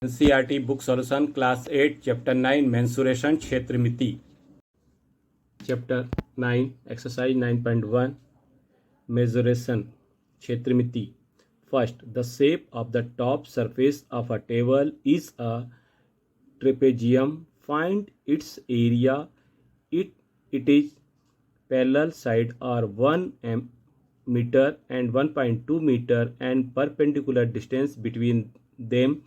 NCERT book solution class 8 chapter 9 mensuration क्षेत्रमिति। Chapter 9 exercise 9.1 mensuration क्षेत्रमिति। First, the shape of the top surface of a table is a trapezium. Find its area. It is parallel side are 1 meter and 1.2 meter and perpendicular distance between them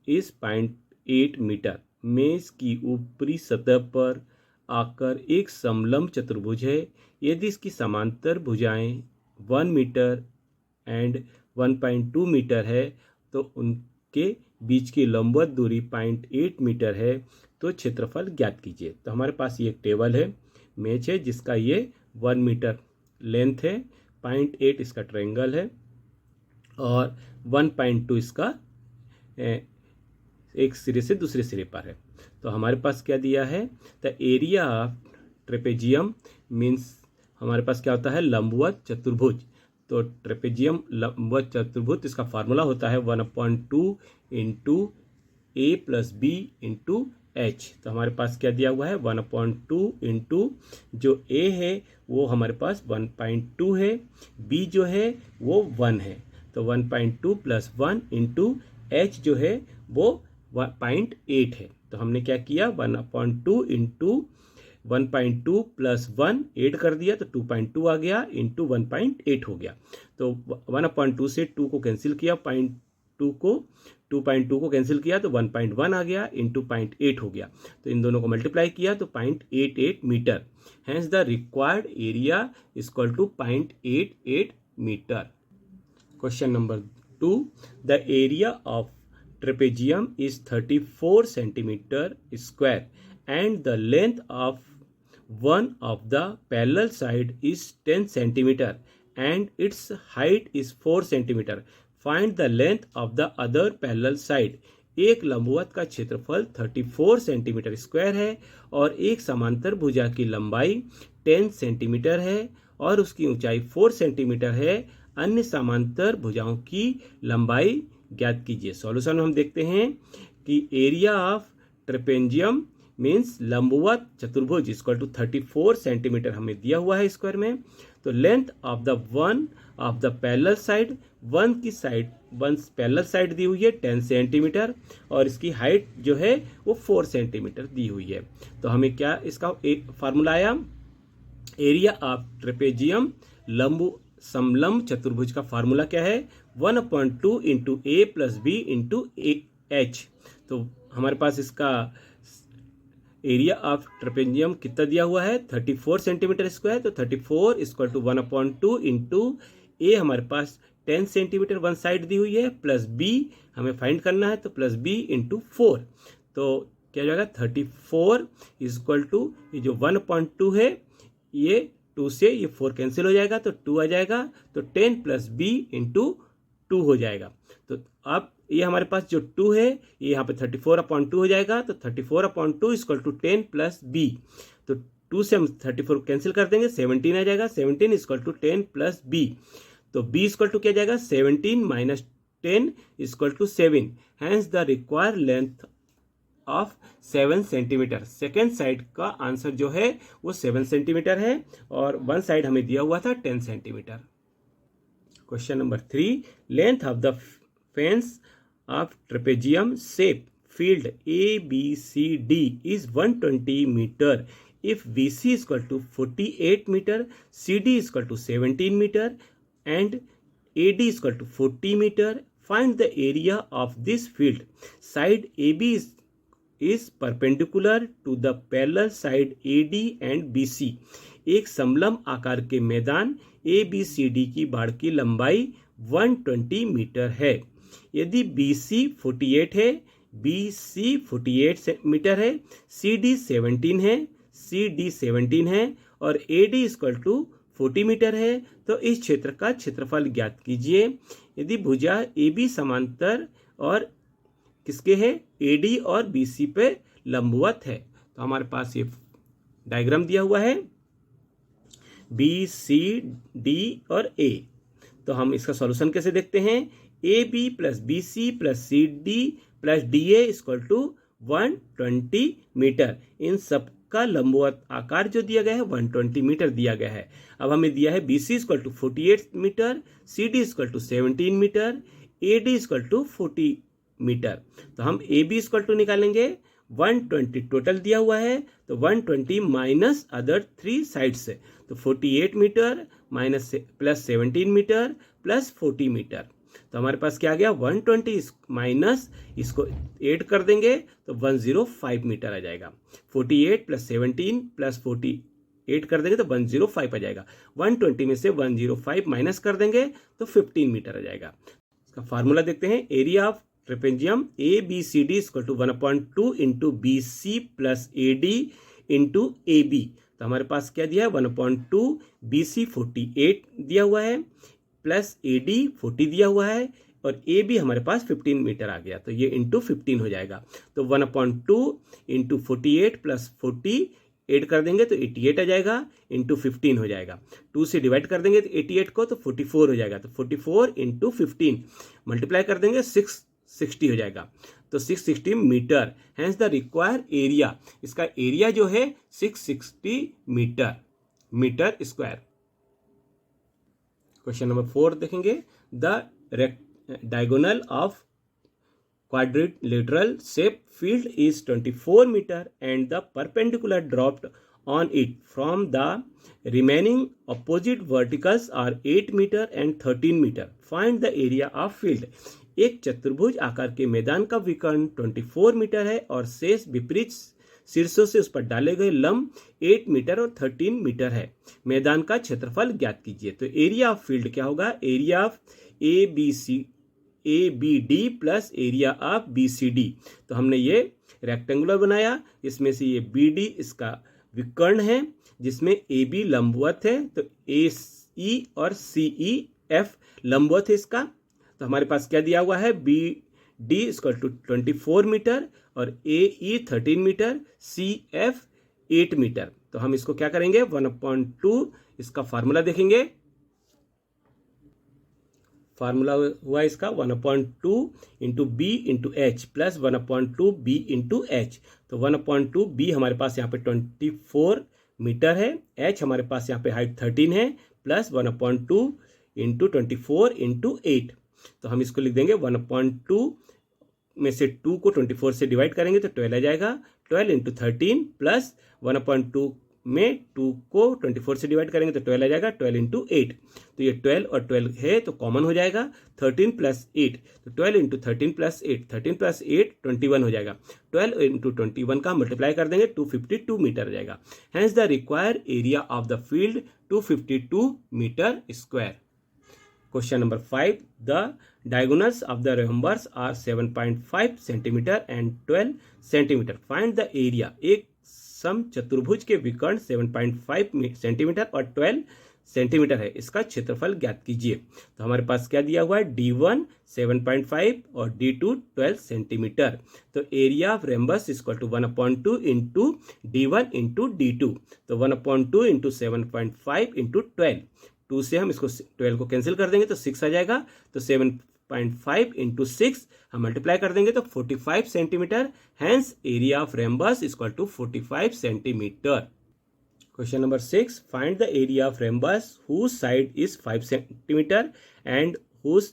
is 0.8 metre. मेज की ऊपरी सतह पर आकर एक समलंब चतुर्भुज है. यदि इसकी समांतर भुजाएं 1 मीटर एंड 1.2 मीटर है तो उनके बीच की लंबवत दूरी 0.8 मीटर है. तो क्षेत्रफल ज्ञात कीजिए. तो हमारे पास ये एक टेबल है, मेज है, जिसका ये 1 मीटर लेंथ है, 0.8 इसका ट्रायंगल है और 1.2 इसका एक सिरे से दूसरे सिरे पर है. तो हमारे पास क्या दिया है, the area of trapezium means हमारे पास क्या होता है, लंबवत चतुर्भुज. तो ट्रेपेजियम लंबवत चतुर्भुज, इसका फार्मूला होता है 1/2 इंटू ए प्लस बी इंटू एच. तो हमारे पास क्या दिया हुआ है, 1/2 इंटू जो ए है वो हमारे पास 1.2 है, बी जो है वो 1 है. तो 1.2 प्लस 1 इंटू एच जो है वो 0.8 है. तो हमने क्या किया, 1/2 इंटू 1.2 प्लस 1 ऐड कर दिया तो 2.2 आ गया इंटू 1.8 हो गया. तो 1/2 से 2 को कैंसिल किया, 2.2 को कैंसिल किया तो 1.1 आ गया इंटू 0.8 हो गया. तो इन दोनों को मल्टीप्लाई किया तो 0.88 metre. Hence the required area equal to 0.88 metre. Question number 2, the area of trapezium is 34 centimeter square and the length of one of the parallel side is 10 centimeter and its height is 4 centimeter. Find the length of the other parallel side. एक लंबवत का क्षेत्रफल 34 centimetre square है और एक समांतर भुजा की लंबाई 10 सेंटीमीटर है और उसकी ऊंचाई 4 सेंटीमीटर है. अन्य समांतर भुजाओं की लंबाई ज्ञात कीजिए. सॉल्यूशन में हम देखते हैं कि एरिया ऑफ ट्रेपेजियम मीन्स लंबवत चतुर्भुज इक्वल टू 34 सेंटीमीटर हमें दिया हुआ है स्क्वायर में. तो length of the one of the parallel side, one की साइड, वन पैरेलल साइड दी हुई है 10 सेंटीमीटर और इसकी हाइट जो है वो 4 सेंटीमीटर दी हुई है. तो हमें क्या इसका एक फार्मूला आया, एरिया ऑफ ट्रेपेजियम समलंब चतुर्भुज का फार्मूला क्या है, 1/2 इंटू ए प्लस बी इंटू एच. तो हमारे पास इसका एरिया ऑफ ट्रेपेजियम कितना दिया हुआ है, 34 सेंटीमीटर स्क्वायर. तो 34 इक्वल टू 1/2 इंटू ए हमारे पास 10 सेंटीमीटर वन साइड दी हुई है, प्लस बी हमें फाइंड करना है तो प्लस बी इंटू 4. तो क्या हो जाएगा, 34 इक्वल टू ये जो 1/2 है, ये 2 से ये 4 कैंसिल हो जाएगा तो 2 आ जाएगा. तो 10 प्लस बी इंटू 2 हो जाएगा. तो अब ये हमारे पास जो 2 है ये यहाँ पे 34/2 हो जाएगा. तो 34/2 इक्वल टू 10 प्लस बी. तो 2 से हम 34 कैंसिल कर देंगे, 17 आ जाएगा. 17 इक्वल टू 10 प्लस बी. तो बी इक्वल टू क्या जाएगा, 17 minus 10 equal to 7. Hence the required length of 7 centimetre. Second side का आंसर जो है वो 7 सेंटीमीटर है और वन साइड हमें दिया हुआ था 10 centimetre. Question number 3, length of the fence of trapezium shape field ABCD is 120 metre if BC is equal to 48 meter, CD is equal to 17 meter and AD is equal to 40 meter. Find the area of this field. Side AB is perpendicular to the parallel side AD and BC. एक समलंब आकार के मैदान ABCD की बाड़ की लंबाई 120 metre है. यदि BC 48 है, BC 48 मीटर है, CD 17 है, CD 17 है और AD इक्वल टू 40 मीटर है, तो इस क्षेत्र का क्षेत्रफल ज्ञात कीजिए. यदि भुजा AB समांतर और किसके है, AD और BC पे लंबवत है. तो हमारे पास ये डायग्राम दिया हुआ है BCD और A. तो हम इसका सॉल्यूशन कैसे देखते हैं, AB plus BC plus CD plus DA equal to 120 metre. इन सब का लंबवत आकार जो दिया गया है 120 मीटर दिया गया है। अब हमें दिया है BC equal to 48 metre, CD equal to 17 metre, AD equal to 40 metre. तो हम AB इक्वल टू निकालेंगे 120 टोटल दिया हुआ है, तो 120 माइनस अदर 3 साइड से, तो 48 metre minus plus 17 metre plus 40 metre. तो हमारे पास क्या आ गया 120 माइनस इसको 8 कर देंगे तो 105 मीटर आ जाएगा। 48 प्लस 17 प्लस 48 कर देंगे तो 105 आ जाएगा। 120 में से 105 माइनस कर देंगे तो 15 मीटर आ जाएगा। इसका फार्मूला देखते हैं। Area of trapezium ABCD equal to 1/2 into BC plus AD into AB। तो हमारे पास क्या दिया है 1/2, BC 48 दिया हुआ है प्लस AD 40 दिया हुआ है और AB हमारे पास 15 मीटर आ गया, तो ये इंटू 15 हो जाएगा। तो 1/2 इंटू 48 प्लस 48 कर देंगे तो 88 आ जाएगा, इंटू 15 हो जाएगा। 2 से डिवाइड कर देंगे तो 88 को तो 44 हो जाएगा, तो 44 इंटू 15 मल्टीप्लाई कर देंगे 660 हो जाएगा, तो 660 metre. Hence the require area, इसका एरिया जो है 660 मीटर स्क्वायर। क्वेश्चन नंबर 4 देखेंगे। The diagonal of quadrilateral shape field is 24 meter and the perpendicular dropped on it from the remaining opposite verticals are 8 meter and 13 meter. Find the area of field. एक चतुर्भुज आकार के मैदान का विकर्ण 24 metre है और शेष विपरीत शीर्षों से उस पर डाले गए लंब 8 मीटर और 13 मीटर है। मैदान का क्षेत्रफल ज्ञात कीजिए। तो एरिया ऑफ फील्ड क्या होगा, area of ABD plus area of BCD। तो हमने ये रेक्टेंगुलर बनाया, इसमें से ये BD इसका विकर्ण है जिसमें AB लंबवत है, तो AE और CEF लंबवत है इसका। तो हमारे पास क्या दिया हुआ है BD इक्वल टू 24 मीटर और AE 13 मीटर, CF 8 मीटर। तो हम इसको क्या करेंगे 1/2, इसका फार्मूला देखेंगे। फार्मूला हुआ इसका 1/2 into B into H plus 1/2 B into H। तो 1/2 B हमारे पास यहाँ पे 24 मीटर है, H हमारे पास यहाँ पे हाइट 13 है, प्लस 1/2 इंटू 24 इंटू 8। तो हम इसको लिख देंगे 1/2 में से 2 को 24 से डिवाइड करेंगे तो 12 आ जाएगा, 12 इंटू 13 प्लस 1/2 में 2 को 24 से डिवाइड करेंगे तो 12 आ जाएगा, 12 इंटू 8। तो ये 12 और 12 है तो कॉमन हो जाएगा, 13 प्लस 8, तो 12 इंटू 13 प्लस 8, 13 प्लस 8 21 हो जाएगा। 12 इंटू 21 का मल्टीप्लाई कर देंगे 252 मीटर आ जाएगा। Hence the required area of the field 252 metre square. Question number 5, the diagonals of the rhombus are 7.5 centimeter and 12 centimeter. Find the area. एक सम चतुर्भुज के विकर्ण 7.5 सेंटीमीटर और 12 सेंटीमीटर है, इसका क्षेत्रफल ज्ञात कीजिए। तो हमारे पास क्या दिया हुआ है D1 7.5 और D2 12 सेंटीमीटर। तो area of rhombus equal to 1/2 into D1 into D2। तो 1/2 इंटू 7.5 इंटू 12, 2 से हम इसको 12 को कैंसिल कर देंगे तो 6 आ जाएगा, तो 7.5 इंटू 6 हम मल्टीप्लाई कर देंगे तो 45 centimetre. Hence area of rhombus equal to 45 centimetre. Question number 6, find the area of rhombus whose side is 5 centimetre and whose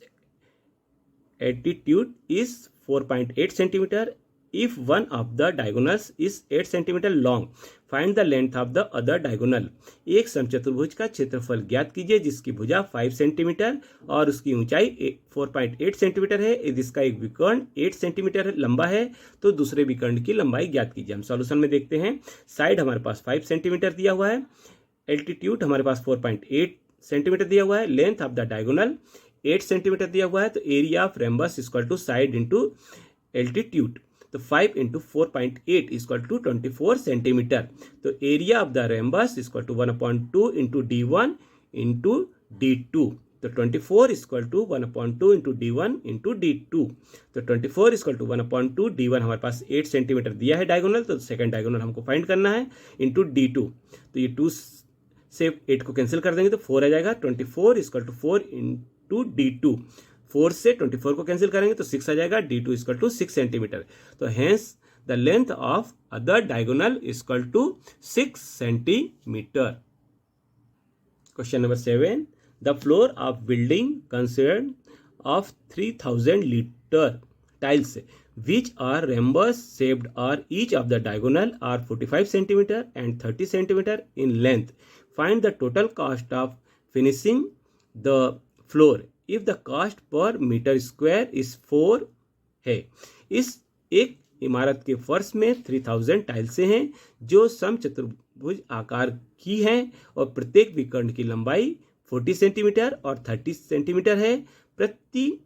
altitude is 4.8 centimetre if one of the diagonals is 8 cm long. Find the length of the other diagonal. एक समचतुर्भुज का क्षेत्रफल ज्ञात कीजिए जिसकी भुजा 5 centimetre और उसकी ऊंचाई 4.8 सेंटीमीटर है। इसका एक विकर्ण 8 सेंटीमीटर लंबा है, तो दूसरे विकर्ण की लंबाई ज्ञात कीजिए। हम सॉल्यूशन में देखते हैं। साइड हमारे पास 5 सेंटीमीटर दिया हुआ है, एल्टीट्यूड हमारे पास 4.8 सेंटीमीटर दिया हुआ है, length of the diagonal 8 centimetre दिया हुआ है। तो area of rhombus equal to side into altitude, तो 5 इंटू 4.8 इक्वल टू 24 सेंटीमीटर। तो area of the rhombus equal to 1/2 into D1 into D2। तो 24 equal to 1/2 into D1 into D2। तो 24 equal to 1/2 D1 हमारे पास 8 centimetre दिया है diagonal, तो second diagonal हमको find करना है, इंटू D2। तो ये 2 से 8 को कैंसिल कर देंगे तो 4 आ जाएगा। 24 इक्वल टू 4 इंटू D2, 4 से 24 को कैंसिल करेंगे तो 6 आ जाएगा, D2 इक्वल टू 6 सेंटीमीटर। तो hence the length of other diagonal equal to 6 centimetre. Question number 7, the floor of building consist of 3000 liter tiles which are rhombus shaped, or each of the diagonal are 45 centimeter and 30 centimeter in length. Find the total cost of finishing the floor if the cost per meter square is 4 है। इस एक इमारत के फर्श में 3000 टाइल्सें हैं जो समचतुर्भुज आकार की हैं और प्रत्येक विकर्ण की लंबाई 40 सेंटीमीटर और 30 सेंटीमीटर है। प्रति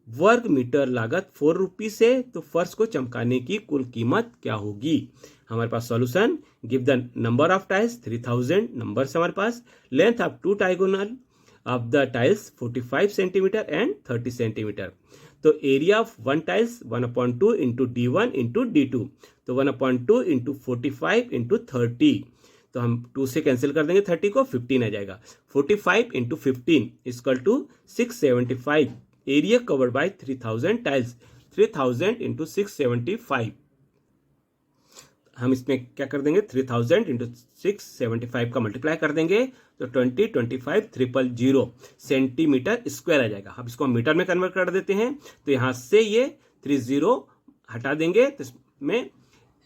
वर्ग मीटर लागत 4 रुपीज है, तो फर्श को चमकाने की कुल कीमत क्या होगी? हमारे पास solution, give the number of tiles 3000 numbers हमारे पास, length of 2 diagonal of the tiles 45 centimetre and 30 centimetre. तो area of 1 tiles 1/2 into D1 into D2, तो 1/2 इंटू 45 इंटू 30, तो हम 2 से कैंसिल कर देंगे 30 को, 15 आ जाएगा। 45 into 15 equal to 675। Area covered by 3000 tiles, 3000 into 675। हम इसमें क्या कर देंगे, 3000 इंटू 675 का मल्टीप्लाई कर देंगे तो 20 सेंटीमीटर स्क्वायर आ जाएगा। अब इसको हम मीटर में कन्वर्ट कर देते हैं, तो यहाँ से ये 30 हटा देंगे तो इसमें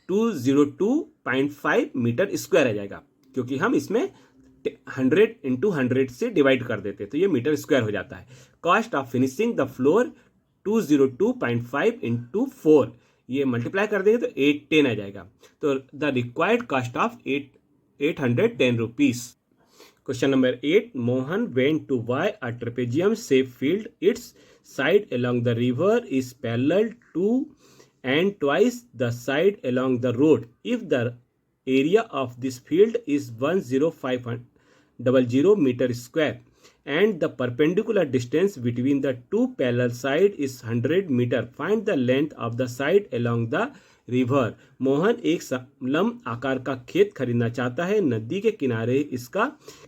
202.5 मीटर स्क्वायर आ जाएगा, क्योंकि हम इसमें 100 इंटू 100 से डिवाइड कर देते हैं तो ये मीटर स्क्वायर हो जाता है। Cost of finishing the floor 202.5 into 4, ये मल्टीप्लाई कर देंगे तो 810 आ जाएगा। तो the required cost of 810 rupees. Question number 8, Mohan went to buy a trapezium shape field, its side along the river is parallel to and twice the side along the road if the area of this field is 10500 meter square and the perpendicular distance between the two parallel side is 100 meter. Find the length of the side along the river. Mohan एक समलंब आकार का खेत खरीदना चाहता है, नदी के किनारे इसका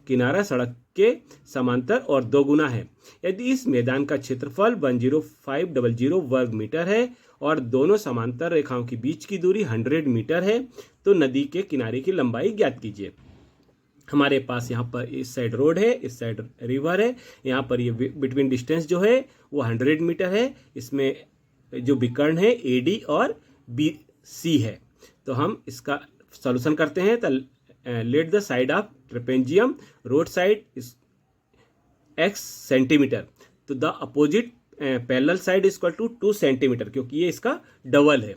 किनारा सड़क के समांतर और 2 गुना है। यदि इस मैदान का क्षेत्रफल 10500 वर्ग मीटर है और दोनों समांतर रेखाओं के बीच की दूरी 100 मीटर है, तो नदी के किनारे की लंबाई ज्ञात कीजिए। हमारे पास यहाँ पर इस साइड रोड है, इस साइड रिवर है, यहाँ पर ये बिटवीन डिस्टेंस जो है वो 100 मीटर है। इसमें जो विकर्ण है AD और BC है। तो हम इसका सॉल्यूशन करते हैं। तो let the side of trapezium road side is x centimetre, तो the opposite parallel side equal to 2 centimetre, क्योंकि ये इसका डबल है।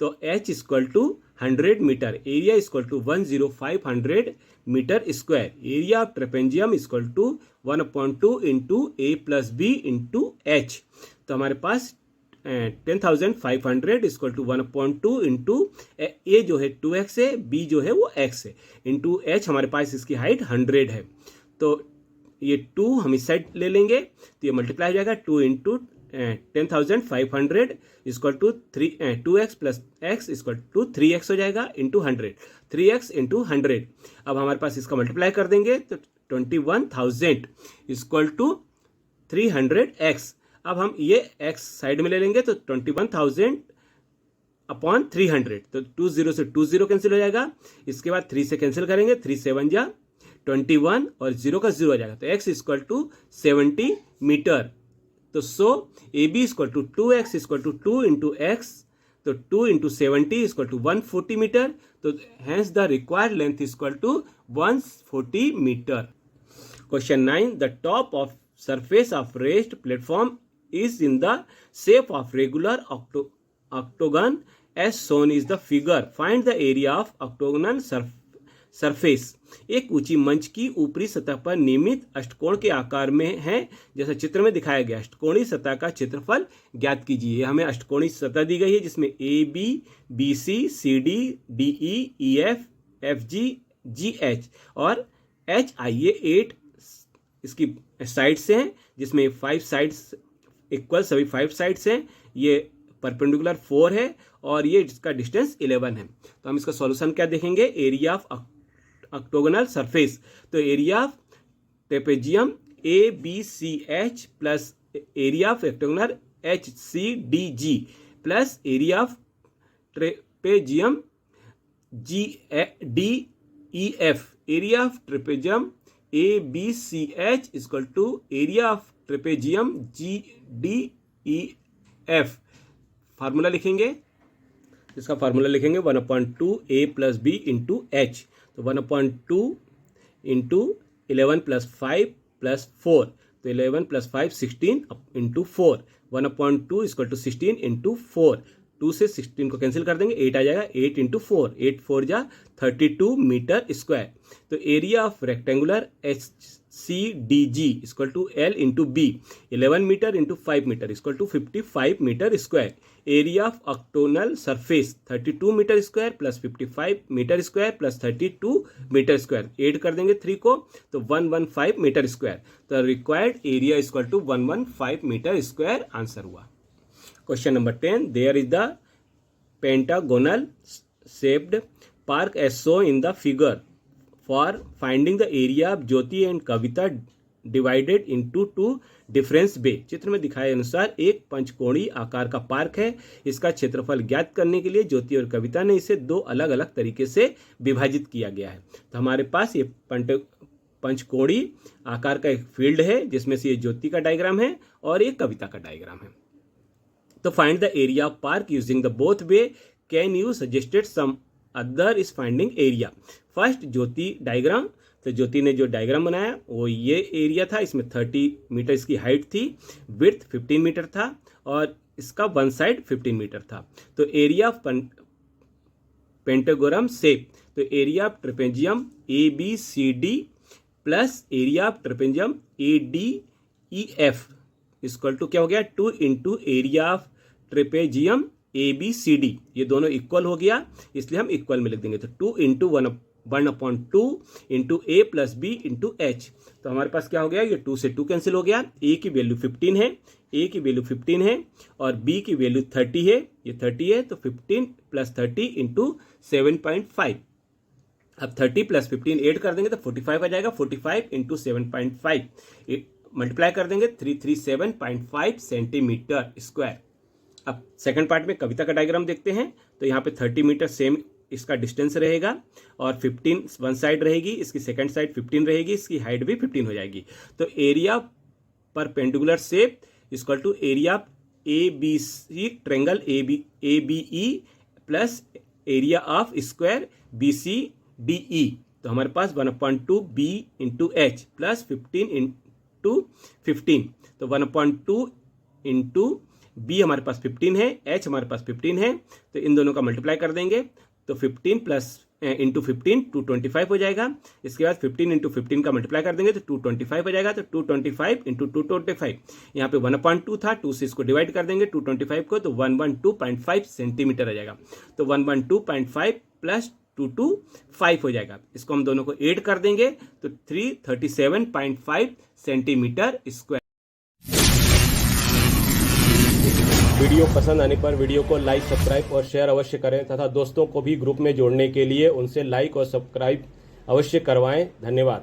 तो h equal to 100 metre, area equal to 10500 metre square. Area of trapezium equal to 1/2 into A plus B into H। तो हमारे पास 10,500 equal to 1/2 into A जो है 2x है, B जो है वो x है, इंटू H हमारे पास इसकी हाइट 100 है। तो ये 2 हम इस साइड ले लेंगे तो ये मल्टीप्लाई हो जाएगा, 2 into 10,500 equal to 2x plus x equal to 3x हो जाएगा इंटू 100, 3x इंटू 100। अब हमारे पास इसका मल्टीप्लाई कर देंगे तो 21,000 इक्वल टू 300x। अब हम ये x साइड में ले लेंगे तो 21,000 अपॉन 300, तो 20 से 20 कैंसिल हो जाएगा। इसके बाद 3 से कैंसिल करेंगे, 3 7 जा 21 और 0 का 0 हो जाएगा, तो x इक्वल टू 70 मीटर। तो so AB equal to 2x equal to 2 into x, तो 2 इंटू 70 इक्वल टू 140 मीटर। तो hence the required length equal to 140 metre. Question 9, the top of surface of raised platform is in the shape of regular octagon as shown is the figure. Find the area of octagonal surface. एक ऊंची मंच की ऊपरी सतह पर नियमित अष्टकोण के आकार में है, जैसा चित्र में दिखाया गया। अष्टकोणीय सतह का क्षेत्रफल ज्ञात कीजिए। हमें अष्टकोणीय सतह दी गई है जिसमें AB, BC, CD, DE, EF, FG, GH और HI ये 8 इसकी साइड्स हैं, जिसमें 5 साइड्स इक्वल, सभी 5 साइड्स हैं। ये परपेंडिकुलर 4 है और ये इसका डिस्टेंस 11 है। तो हम इसका सॉल्यूशन क्या देखेंगे, एरिया ऑफ ऑक्टोगोनल सरफेस। तो area of trapezium ABCH plus area of rectangular HCDG plus area of trapezium GDEF, area of trapezium ABCH equal to area of trapezium GDEF। Formula लिखेंगे, इसका formula लिखेंगे 1/2 A plus B into H। तो 1/2 into 11 plus 5 plus 4, तो 11 plus 5 16 into 4, 1/2 equal to 16 into 4। 2 से 16 को cancel कर देंगे, 8 आ जाएगा, 8 इंटू 4, 8 4 जा 32 मीटर स्क्वायर। तो area of rectangular HCDG equal to L into B, 11 metre into 5 metre equal to 55 metre square. Area of octagonal surface 32 metre square plus 55 metre square plus 32 metre square, add कर देंगे 3 को तो 115 metre square. तो required area equal to 115 metre square answer हुआ। Question number 10, there is the pentagonal shaped park as shown in the figure. For finding the area of Jyoti and Kavita divided into two different bay. चित्र में दिखाए अनुसार एक पंचकोणीय आकार का park है, इसका क्षेत्रफल ज्ञात करने के लिए ज्योति और कविता ने इसे दो अलग अलग तरीके से विभाजित किया गया है। तो हमारे पास ये पंचकोणीय आकार का एक फील्ड है जिसमें से ये ज्योति का डायग्राम है और ये कविता का डायग्राम है। तो find the area of park using the both way, can you suggested some other is finding area. First Jyoti diagram, तो ज्योति ने जो डायग्राम बनाया वो ये एरिया था, इसमें 30 मीटर इसकी हाइट थी, विड्थ 15 मीटर था और इसका वन साइड 15 मीटर था। तो एरिया ऑफ पेंटागोनल शेप, तो area of trapezium ABCD plus area of trapezium ADEF equal to क्या हो गया, 2 into area of trapezium ABCD, ये दोनों इक्वल हो गया इसलिए हम इक्वल में लिख देंगे। तो 2 into 1/2 into A plus B into H। तो हमारे पास क्या हो गया, ये 2 से 2 कैंसिल हो गया, A की वैल्यू 15 है, A की वैल्यू 15 है और B की वैल्यू 30 है, ये 30 है, तो 15 प्लस 30 इंटू 7.5। अब 30 प्लस 15 ऐड कर देंगे तो 45 आ जाएगा, 45 इंटू 7.5 मल्टीप्लाई कर देंगे 337.5 सेंटीमीटर स्क्वायर। अब सेकंड पार्ट में कविता का डायग्राम देखते हैं। तो यहाँ पे 30 मीटर सेम इसका डिस्टेंस रहेगा और 15 वन साइड रहेगी, इसकी सेकंड साइड 15 रहेगी, इसकी हाइट भी 15 हो जाएगी। तो area perpendicular shape equal to area ABC triangle ABE plus area of square BCDE। तो हमारे पास 1/2 B into H plus 15 into 15, तो 1/2 इंटू B हमारे पास 15 है, H हमारे पास 15 है, तो इन दोनों का मल्टीप्लाई कर देंगे तो 15 प्लस इंटू 15 225 हो जाएगा। इसके बाद 15 इंटू 15 का मल्टीप्लाई कर देंगे तो 225 हो जाएगा। तो 225 इंटू 225, यहाँ पे 1/2 था, 2 से इसको डिवाइड कर देंगे 225 को, तो 112.5 सेंटीमीटर आ जाएगा। तो 112.5 प्लस 225 हो जाएगा। इसको हम दोनों को ऐड कर देंगे तो 337.5 सेंटीमीटर स्क्वायर। वीडियो पसंद आने पर वीडियो को लाइक, सब्सक्राइब और शेयर अवश्य करें तथा दोस्तों को भी ग्रुप में जोड़ने के लिए उनसे लाइक और सब्सक्राइब अवश्य करवाएं। धन्यवाद।